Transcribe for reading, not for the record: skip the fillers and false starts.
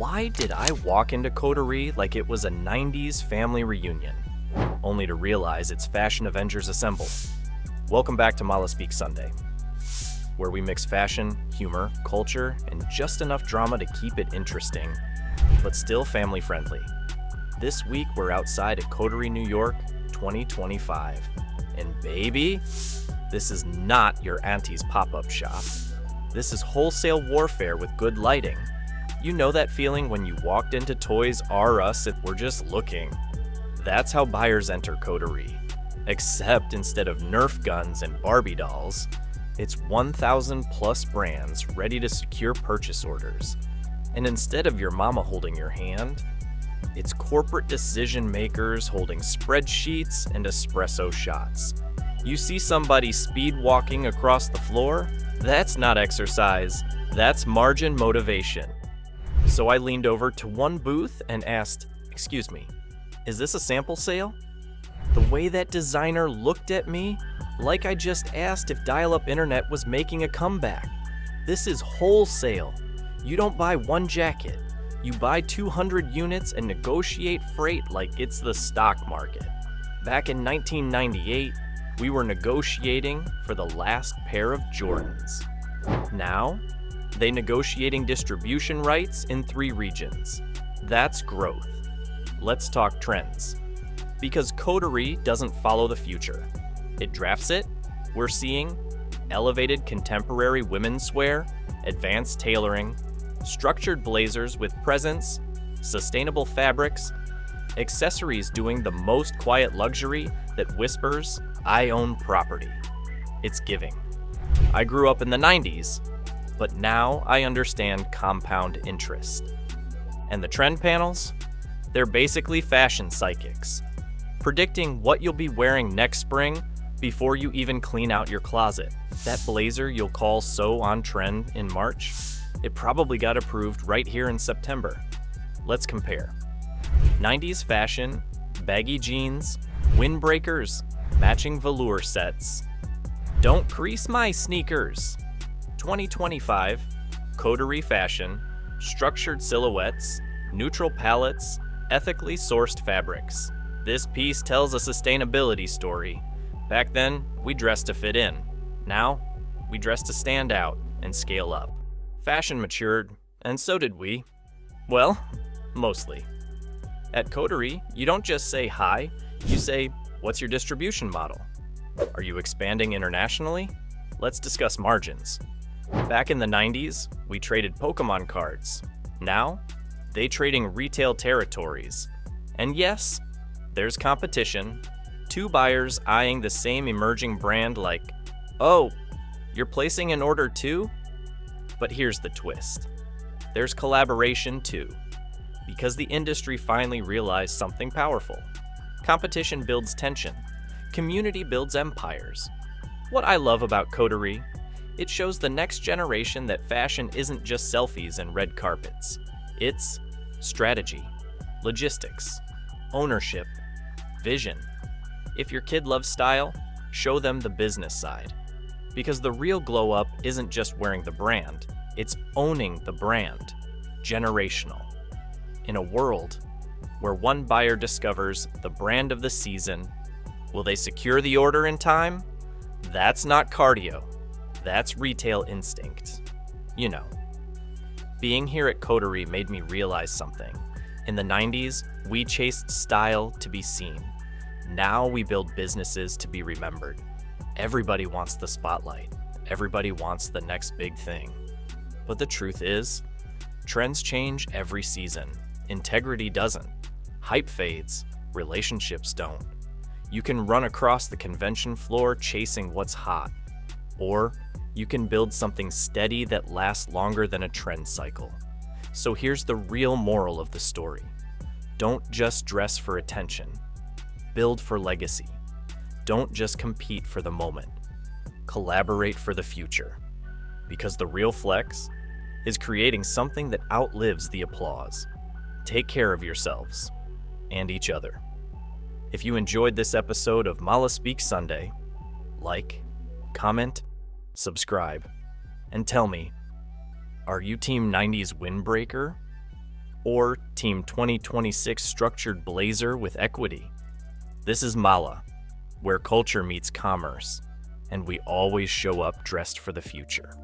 Why did I walk into Coterie like it was a 90s family reunion, only to realize it's Fashion Avengers Assemble? Welcome back to Mala Speak Sunday, where we mix fashion, humor, culture, and just enough drama to keep it interesting, but still family-friendly. This week, we're outside at COTERIE New York 2025. And baby, this is not your auntie's pop-up shop. This is wholesale warfare with good lighting. You know that feeling when you walked into Toys R Us and were just looking? That's how buyers enter Coterie. Except instead of Nerf guns and Barbie dolls, it's 1,000 plus brands ready to secure purchase orders. And instead of your mama holding your hand, it's corporate decision makers holding spreadsheets and espresso shots. You see somebody speed walking across the floor? That's not exercise, that's margin motivation. So I leaned over to one booth and asked, "Excuse me, is this a sample sale?" The way that designer looked at me, like I just asked if dial-up internet was making a comeback. This is wholesale. You don't buy one jacket. You buy 200 units and negotiate freight like it's the stock market. Back in 1998, we were negotiating for the last pair of Jordans. Now, they negotiating distribution rights in 3 regions. That's growth. Let's talk trends. Because Coterie doesn't follow the future. It drafts it. We're seeing elevated contemporary womenswear, advanced tailoring, structured blazers with presence, sustainable fabrics, accessories doing the most quiet luxury that whispers, "I own property." It's giving. I grew up in the 90s, but now I understand compound interest. And the trend panels? They're basically fashion psychics, predicting what you'll be wearing next spring before you even clean out your closet. That blazer you'll call so on trend in March, it probably got approved right here in September. Let's compare. 90s fashion, baggy jeans, windbreakers, matching velour sets. Don't crease my sneakers. 2025, Coterie fashion, structured silhouettes, neutral palettes, ethically sourced fabrics. This piece tells a sustainability story. Back then, we dressed to fit in. Now, we dress to stand out and scale up. Fashion matured, and so did we. Well, mostly. At Coterie, you don't just say hi, you say, "What's your distribution model? Are you expanding internationally? Let's discuss margins." Back in the 90s, we traded Pokemon cards. Now, they trading retail territories. And yes, there's competition. 2 buyers eyeing the same emerging brand like, "Oh, you're placing an order too?" But here's the twist. There's collaboration too, because the industry finally realized something powerful. Competition builds tension. Community builds empires. What I love about Coterie, it shows the next generation that fashion isn't just selfies and red carpets. It's strategy, logistics, ownership, vision. If your kid loves style, show them the business side. Because the real glow up isn't just wearing the brand, it's owning the brand. Generational. In a world where one buyer discovers the brand of the season, will they secure the order in time? That's not cardio. That's retail instinct. You know. Being here at Coterie made me realize something. In the 90s, we chased style to be seen. Now we build businesses to be remembered. Everybody wants the spotlight. Everybody wants the next big thing. But the truth is, trends change every season. Integrity doesn't. Hype fades. Relationships don't. You can run across the convention floor chasing what's hot. Or you can build something steady that lasts longer than a trend cycle. So here's the real moral of the story. Don't just dress for attention. Build for legacy. Don't just compete for the moment. Collaborate for the future. Because the real flex is creating something that outlives the applause. Take care of yourselves and each other. If you enjoyed this episode of Mala Speak Sunday, like, comment, subscribe, and tell me, are you Team 90s Windbreaker or Team 2026 structured blazer with equity. This is Mala, where culture meets commerce, and we always show up dressed for the future.